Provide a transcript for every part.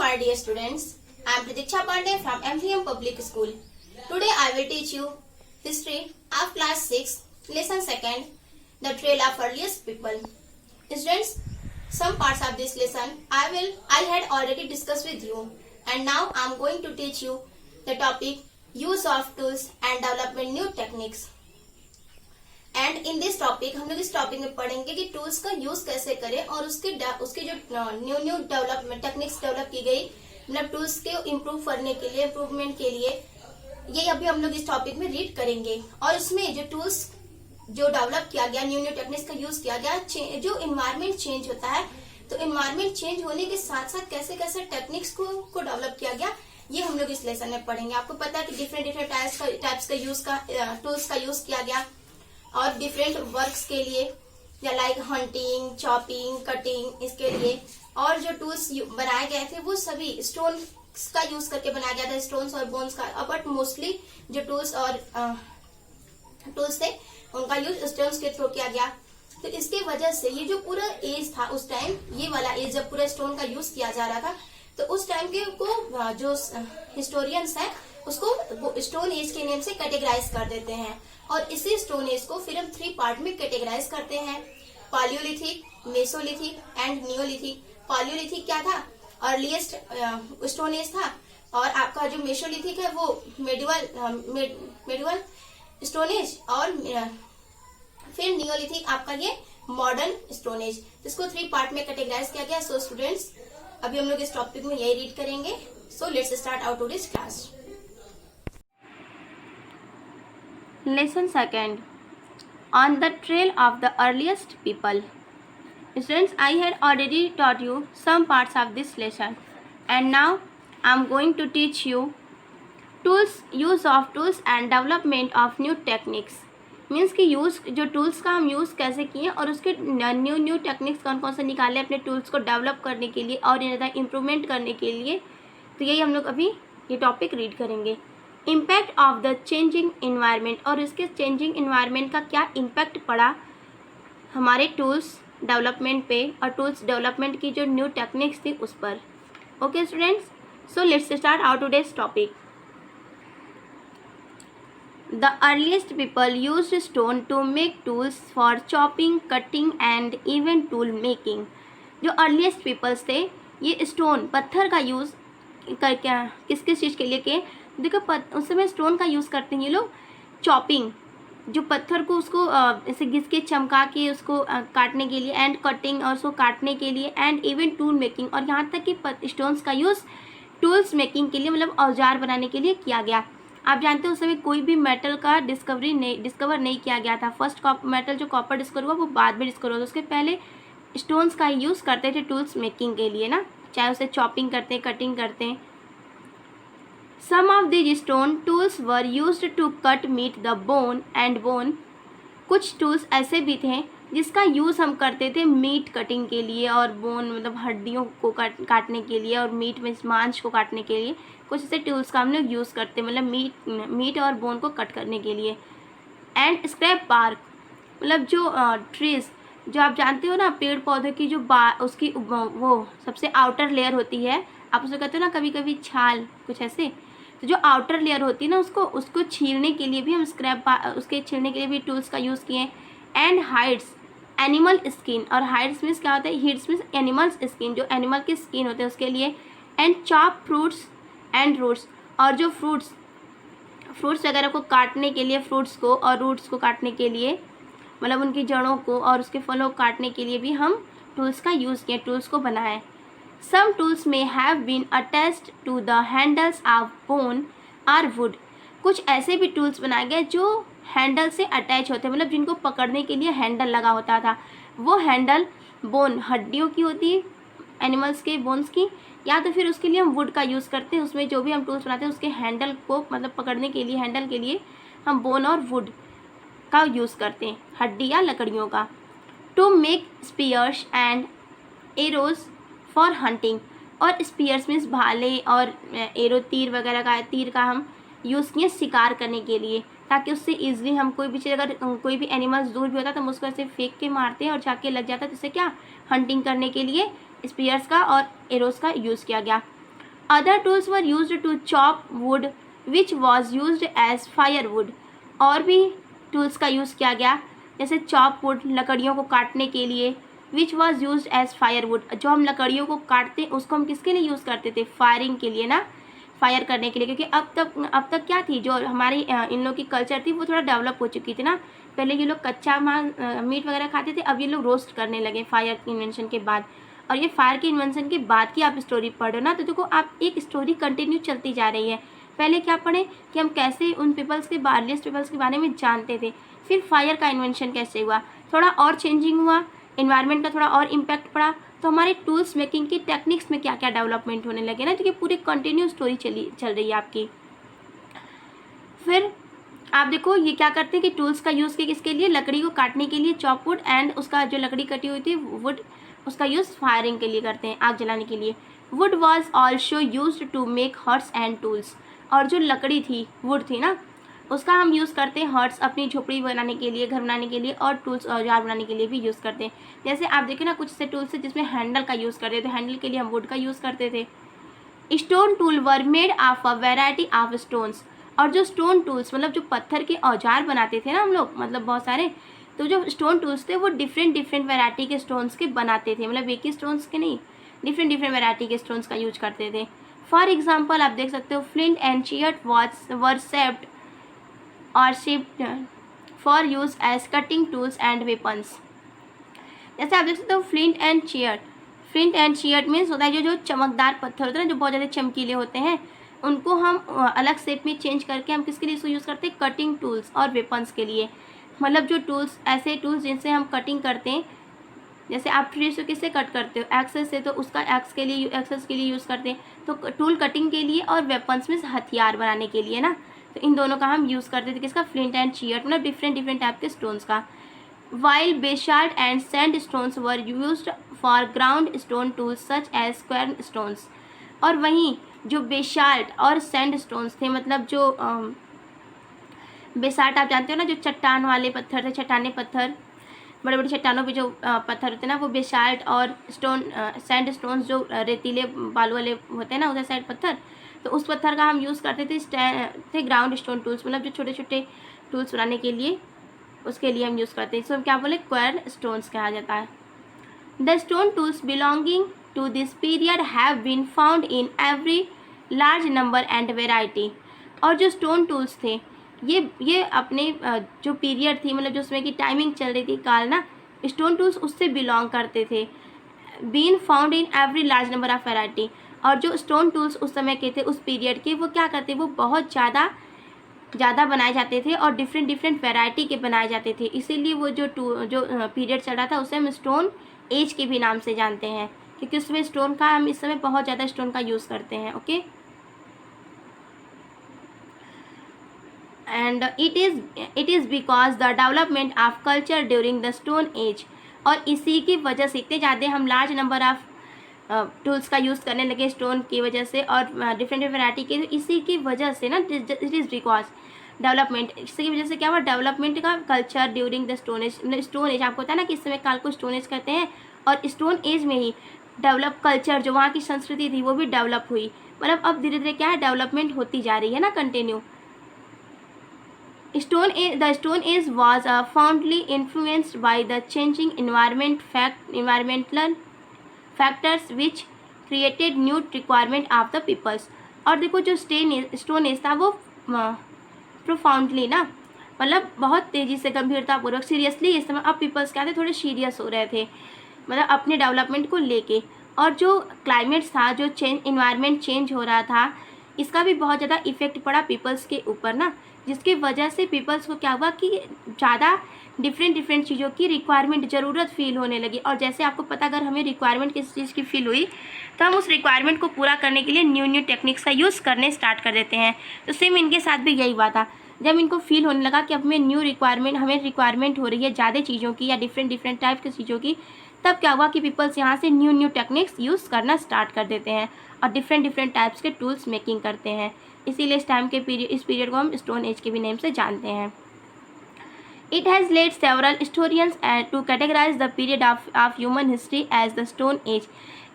my dear students. I am Pratiksha Pandey from MVM Public School. Today I will teach you history of class 6, lesson 2nd, the trail of earliest people. Students, some parts of this lesson I had already discussed with you, and now I am going to teach you the topic use of tools and development new techniques. And in this topic हम लोग इस topic में पढ़ेंगे कि tools का use कैसे करें और उसके जो न्यू डेवलपमेंट टेक्निक्स डेवलप की गई, मतलब टूल्स के इम्प्रूवमेंट के लिए ये अभी हम लोग इस टॉपिक में रीड करेंगे। और इसमें जो टूल्स जो डेवलप किया गया, न्यू टेक्निक्स का यूज किया गया, जो इन्वायरमेंट चेंज होता है, तो इन्वायरमेंट चेंज होने के साथ साथ कैसे कैसे टेक्निक्स को डेवलप किया गया, ये हम लोग इस लेसन में पढ़ेंगे। आपको पता है कि डिफरेंट टाइप्स का यूज का टूल्स का यूज किया गया और डिफरेंट वर्क्स के लिए, या लाइक हंटिंग, चॉपिंग, कटिंग, इसके लिए। और जो टूल्स बनाए गए थे वो सभी स्टोन का यूज करके बनाया गया था, स्टोन्स और बोन्स का। बट मोस्टली जो टूल्स थे उनका यूज स्टोन्स के थ्रू किया गया। तो इसके वजह से ये जो पूरा एज था उस टाइम, ये वाला एज जब पूरा स्टोन का यूज किया जा रहा था, तो उस टाइम के को जो हिस्टोरियंस है उसको स्टोन एज के नेम से कैटेगराइज कर देते हैं। और इसी स्टोन एज को फिर हम 3 पार्ट में कैटेगराइज करते हैं, palaeolithic, Mesolithic and Neolithic. Palaeolithic क्या था? अर्लीस्ट स्टोन एज था। और आपका जो मेसोलिथिक है वो मेडिवल स्टोन एज। और फिर नियोलिथिक आपका ये मॉडर्न स्टोन एज। इसको 3 पार्ट में कैटेगराइज किया गया। सो स्टूडेंट्स, अभी हम लोग इस टॉपिक में यही रीड करेंगे। सो let's start out today's class. Lesson 2nd, on the trail of the earliest people. Students, I had already taught you some parts of this lesson, and now I am going to teach you use of tools and development of new techniques. Means कि जो tools का हम use कैसे किए और उसके new techniques कौन कौन से निकाले अपने टूल्स को डेवलप करने के लिए और ज़्यादा इम्प्रूवमेंट करने के लिए। तो यही हम लोग अभी ये टॉपिक रीड करेंगे। Impact of the changing environment, और इसके चेंजिंग इन्वायरमेंट का क्या इम्पैक्ट पड़ा हमारे टूल्स डेवलपमेंट पे और टूल्स डेवलपमेंट की जो न्यू टेक्निक्स थी उस पर। Okay students, so let's start out today's topic. The earliest people used stone to make tools for chopping, cutting and even tool making. जो अर्लीस्ट पीपल्स थे ये स्टोन, पत्थर का यूज़ करके किस किस चीज़ के लिए किए? देखो उस समय स्टोन का यूज़ करते हैं ये लोग चॉपिंग, जो पत्थर को उसको ऐसे घिस के चमका के उसको काटने के लिए, एंड कटिंग और उसको काटने के लिए, एंड इवन टूल मेकिंग, और यहाँ तक कि स्टोन्स का यूज़ टूल्स मेकिंग के लिए, मतलब औजार बनाने के लिए किया गया। आप जानते हो उस समय कोई भी मेटल का डिस्कवर नहीं किया गया था। फर्स्ट मेटल जो कॉपर डिस्कवर हुआ वो बाद में डिस्कवर हुआ, उसके पहले स्टोन्स का ही यूज़ करते थे टूल्स मेकिंग के लिए ना, चाहे उसे चॉपिंग करते हैं, कटिंग करते हैं। Some of these stone tools were used to cut meat, the bone. कुछ टूल्स ऐसे भी थे जिसका यूज़ हम करते थे मीट कटिंग के लिए, और बोन मतलब हड्डियों को काटने के लिए, और मीट में मांस को काटने के लिए। कुछ ऐसे टूल्स का हम लोग यूज़ करते, मतलब मीट और बोन को कट करने के लिए। एंड स्क्रैप बार्क, मतलब जो ट्रीज़, जो आप जानते हो ना पेड़ पौधों की जो उसकी वो सबसे आउटर लेयर होती है, आप उसे कहते हो ना कभी कभी छाल, कुछ ऐसे। तो जो आउटर लेयर होती है ना उसको छीलने के लिए भी हम उसके छीलने के लिए भी टूल्स का यूज़ किए। एंड हाइड्स, एनिमल स्किन, और हाइड्स मीन्स क्या होता है? हिड्स मीन्स एनिमल्स स्किन, जो एनिमल की स्किन होते हैं उसके लिए। And chop fruits and roots, और जो फ्रूट्स वगैरह को काटने के लिए, फ्रूट्स को और रूट्स को काटने के लिए, मतलब उनकी जड़ों को और उसके फलों को काटने के लिए भी हम टूल्स का यूज़ किए, टूल्स को बनाए। Some tools may have been attached to the handles of bone or wood. कुछ ऐसे भी टूल्स बनाए गए जो हैंडल से अटैच होते हैं, मतलब जिनको पकड़ने के लिए हैंडल लगा होता था। वो हैंडल बोन, हड्डियों की होती है, एनिमल्स के बोन्स की, या तो फिर उसके लिए हम वुड का यूज़ करते हैं। उसमें जो भी हम टूल्स बनाते हैं उसके हैंडल को, मतलब पकड़ने के लिए, हैंडल के लिए हम बोन और वुड का यूज़ करते हैं, हड्डी या लकड़ियों का। To make spears and arrows for hunting, और स्पीयर्स मीन्स भाले, और एरो तीर वगैरह का, तीर का हम यूज़ किए शिकार करने के लिए, ताकि उससे ईजिली हम कोई भी चीज़, अगर कोई भी एनिमल्स दूर भी होता तो हम उसको ऐसे फेंक के मारते हैं और जाके लग जाता है, जिससे क्या हंटिंग करने के लिए स्पीयर्स का और एरोज का यूज़ किया गया। Other tools were used to chop wood which was used as firewood. और भी टूल्स का यूज़ किया गया, जैसे चॉप वुड लकड़ियों को काटने के लिए, which was used as firewood, जो हम लकड़ियों को काटते उसको हम किसके लिए यूज़ करते थे, फायरिंग के लिए ना, फायर करने के लिए। क्योंकि अब तक क्या थी, जो हमारी इन लोग की कल्चर थी वो थोड़ा डेवलप हो चुकी थी ना। पहले ये लोग कच्चा मीट वगैरह खाते थे, अब ये लोग रोस्ट करने लगे फायर की इन्वेंशन के बाद। और ये फायर के इन्वेंशन के बाद की आप स्टोरी पढ़ो ना, तो देखो आप एक स्टोरी कंटिन्यू चलती जा रही है। पहले क्या पढ़े कि हम कैसे उन पीपल्स के अर्लीस्ट पीपल्स के बारे में जानते थे, फिर फायर का इन्वेंशन कैसे हुआ, थोड़ा और चेंजिंग हुआ, इन्वायरमेंट का थोड़ा और इम्पैक्ट पड़ा, तो हमारे टूल्स मेकिंग की टेक्निक्स में क्या क्या डेवलपमेंट होने लगे ना। तो ये पूरी कंटिन्यू स्टोरी चल रही है आपकी। फिर आप देखो ये क्या करते हैं कि टूल्स का यूज़ किसके लिए, लकड़ी को काटने के लिए, चॉप वुड, एंड उसका जो लकड़ी कटी हुई थी वुड, उसका यूज़ फायरिंग के लिए करते हैं, आग जलाने के लिए। Wood was also used to make huts and tools. और जो लकड़ी थी, वुड थी ना, उसका हम यूज़ करते हैं हट्स, अपनी झोपड़ी बनाने के लिए, घर बनाने के लिए, और टूल्स औजार बनाने के लिए भी यूज़ करते हैं। जैसे आप देखें ना, कुछ से टूल्स है जिसमें हैंडल का यूज़ करते थे, हैंडल के लिए हम वुड का यूज़ करते थे। Stone tool were made of a variety of stones. और जो स्टोन टूल्स मतलब जो पत्थर के औजार बनाते थे ना हम लोग, मतलब बहुत सारे, तो जो स्टोन टूल्स थे वो डिफरेंट वैरायटी के स्टोन्स के बनाते थे, मतलब एक ही स्टोन्स के नहीं, डिफरेंट वैरायटी के स्टोन्स का यूज करते थे। फॉर एग्जाम्पल आप देख सकते हो, flint and chert were shaped और chipped for use as cutting tools and weapons. जैसे आप देख सकते हो फ्लिंट एंड चियर्ड मीन्स होता है जो चमकदार पत्थर होते हैं ना, जो बहुत ज़्यादा चमकीले होते हैं, उनको हम अलग शेप में चेंज करके हम किसके लिए इसको यूज़ करते हैं, कटिंग टूल्स और वेपन्स के लिए। मतलब जो टूल्स, ऐसे टूल्स जिनसे हम कटिंग करते हैं, जैसे आप ट्री से किससे कट करते हो, एक्सेस से, तो उसका एक्सेस के लिए यूज़ करते हैं। तो टूल कटिंग के लिए, और वेपन्स मीन्स हथियार बनाने के लिए ना, तो इन दोनों का हम यूज़ करते थे। किसका, फ्लिंट एंड चियर्ड, मतलब डिफरेंट टाइप के स्टोन्स का। While basalt and sand stones were used for ground stone tools such as square stones. और वहीं जो बेसाल्ट और सैंड स्टोन्स थे, मतलब जो बेसाल्ट आप जानते हो ना, जो चट्टान वाले पत्थर थे, चट्टाने पत्थर, बड़े बड़े चट्टानों पे जो पत्थर होते हैं ना, वो बेसाल्ट, और सैंड स्टोन्स जो रेतीले बालू वाले होते हैं ना, उधर साइड पत्थर, तो उस पत्थर का हम यूज़ करते थे ग्राउंड स्टोन टूल्स, मतलब जो छोटे छोटे टूल्स बनाने के लिए, उसके लिए हम यूज़ करते हैं। इसको क्या बोले, क्वायर स्टोन्स कहा जाता है। The stone tools belonging to this period have been found in every large number and variety. और जो स्टोन टूल्स थे, ये अपने जो पीरियड थी, मतलब जो उसमें की टाइमिंग चल रही थी, काल ना, स्टोन टूल्स उससे बिलोंग करते थे। Been found in every large number of variety. और जो स्टोन टूल्स उस समय के थे, उस पीरियड के, वो क्या करते, वो बहुत ज़्यादा बनाए जाते थे, और डिफरेंट वैरायटी के बनाए जाते थे। इसीलिए वो जो पीरियड चल रहा था उसे हम स्टोन एज के भी नाम से जानते हैं, क्योंकि उसमें स्टोन का, हम इस समय बहुत ज़्यादा स्टोन का यूज़ करते हैं। Okay, and it is because the development of culture during the stone as. और इसी की वजह से इतने ज़्यादा हम लार्ज नंबर ऑफ टूल्स का यूज़ करने लगे स्टोन की वजह से, और डिफरेंट वैरायटी के, इसी की वजह से ना, इट इज़ बिकॉज डेवलपमेंट, इसकी वजह से क्या हुआ, डेवलपमेंट का culture during the stone as. मतलब स्टोन एज आपको पता है ना कि इस समय काल को स्टोन एज कहते हैं, और स्टोन एज में ही डेवलप कल्चर, जो वहाँ की संस्कृति थी, वो भी डेवलप हुई। मतलब अब धीरे धीरे क्या है, डेवलपमेंट होती जा रही है ना, continue. The Stone Age was fondly influenced by the changing environmental factors which created new requirement of the peoples। और देखो जो स्टोन एज था वो प्रोफाउंडली ना, मतलब बहुत तेज़ी से, गंभीरतापूर्वक, सीरियसली, इस समय अब पीपल्स क्या थे, थोड़े सीरियस हो रहे थे, मतलब अपने डेवलपमेंट को लेके। और जो क्लाइमेट था, जो इन्वायरमेंट चेंज हो रहा था, इसका भी बहुत ज़्यादा इफेक्ट पड़ा पीपल्स के ऊपर ना, जिसकी वजह से पीपल्स को क्या हुआ कि ज़्यादा डिफरेंट चीज़ों की रिक्वायरमेंट, ज़रूरत फील होने लगी। और जैसे आपको पता, अगर हमें रिक्वायरमेंट किसी चीज़ की फील हुई, तो हम उस रिक्वायरमेंट को पूरा करने के लिए न्यू टेक्निक्स का यूज़ करने स्टार्ट कर देते हैं। तो सेम इनके साथ भी यही हुआ था। जब इनको फील होने लगा कि अब हमें रिक्वायरमेंट हो रही है ज़्यादा चीज़ों की, या डिफरेंट टाइप की चीज़ों की, तब क्या हुआ कि पीपल्स यहाँ से न्यू टेक्निक्स यूज़ करना स्टार्ट कर देते हैं, और डिफरेंट टाइप्स के टूल्स मेकिंग करते हैं। इसीलिए इस पीरियड को हम स्टोन एज के भी नेम से जानते हैं। It has led several historians to categorize the period of human history as the stone age.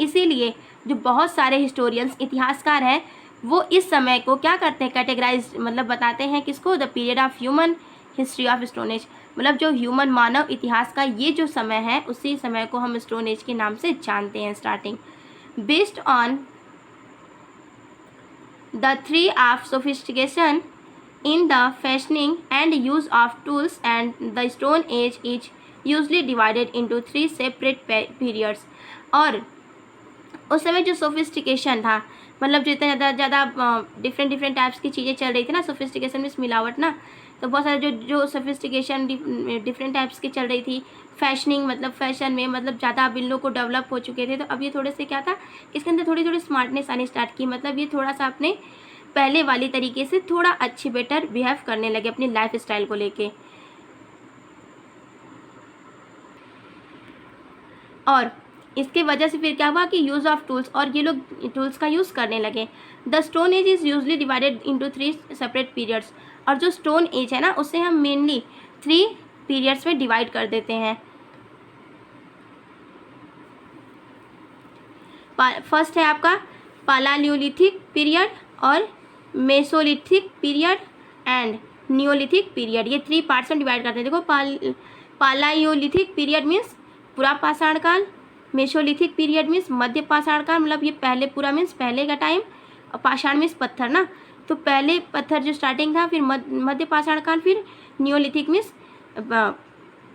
इसीलिए जो बहुत सारे हिस्टोरियंस इतिहासकार हैं वो इस समय को क्या करते हैं, कैटेगराइज मतलब बताते हैं किसको, the period of human history of stone age, मतलब जो ह्यूमन मानव इतिहास का ये जो समय है उसी समय को हम स्टोन एज के नाम से जानते हैं starting. Based on the three of sophistication in the fashioning and use of tools, and the stone age is usually divided into 3 separate periods। और उस समय जो सोफिस्टिकेशन था, मतलब जो इतना ज़्यादा डिफरेंट टाइप्स की चीज़ें चल रही थी ना, सोफिस्टिकेशन में मिलावट ना, तो बहुत सारे जो सोफिस्टिकेशन डिफरेंट टाइप्स की चल रही थी, फैशनिंग मतलब फैशन में मतलब ज़्यादा अब इन लोग को डेवलप हो चुके थे, तो अब ये थोड़े से क्या था, इसके अंदर थोड़ी थोड़ी स्मार्टनेस आनी स्टार्ट की, मतलब ये थोड़ा सा अपने पहले वाली तरीके से थोड़ा अच्छी बेटर बिहेव करने लगे अपनी लाइफ स्टाइल को लेके। और इसके वजह से फिर क्या हुआ कि यूज़ ऑफ टूल्स, और ये लोग टूल्स का यूज़ करने लगे। The stone as is usually divided into 3 separate periods, और जो स्टोन एज है ना उसे हम मेनली 3 पीरियड्स में डिवाइड कर देते हैं। फर्स्ट है आपका पालालियोलिथिक पीरियड और Mesolithic period and Neolithic period, ये 3 पार्ट्स में डिवाइड करते हैं। देखो पालायोलिथिक पीरियड मीन्स पूरा पाषाण काल, मेसोलिथिक पीरियड मीन्स मध्य पाषाण काल, मतलब ये पहले पूरा मीन्स पहले का टाइम, और पाषाण मीन्स पत्थर ना, तो पहले पत्थर जो स्टार्टिंग था, फिर मध्य पाषाण काल, फिर नियोलिथिक मीन्स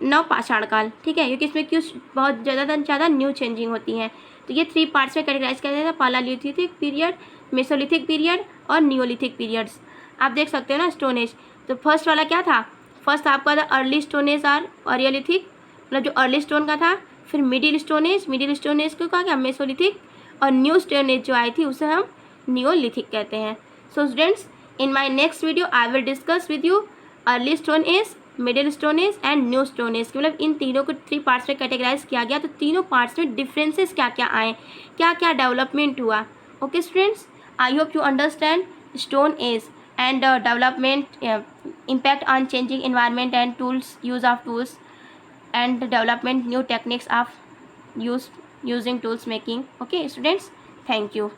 नव पाषाण काल। ठीक है, क्योंकि इसमें क्यों बहुत ज़्यादा न्यू चेंजिंग होती हैं। तो ये 3 पार्ट्स में कैटेगराइज किया जाता है, पालालिथिक पीरियड, मेसोलिथिक पीरियड और नियोलिथिक पीरियड्स। आप देख सकते हो ना स्टोन एज। तो फर्स्ट वाला क्या था, फर्स्ट आपका था अर्ली स्टोन एज और अरियोलिथिक, मतलब जो अर्ली स्टोन का था, फिर मिडिल स्टोन एज को कहा गया मेसोलिथिक, और न्यू स्टोन एज जो आई थी उसे हम नियोलिथिक कहते हैं। So students, in my next video I will discuss with you early stone age, middle stone age and new stone age, मतलब इन तीनों को 3 पार्ट्स में कैटेगराइज किया गया। तो तीनों पार्ट्स में डिफरेंसेस क्या क्या आए, क्या क्या डेवलपमेंट हुआ। Okay students, I hope you understand stone age and development, impact on changing environment and tools, use of tools and development new techniques of using tools making. Okay students, thank you.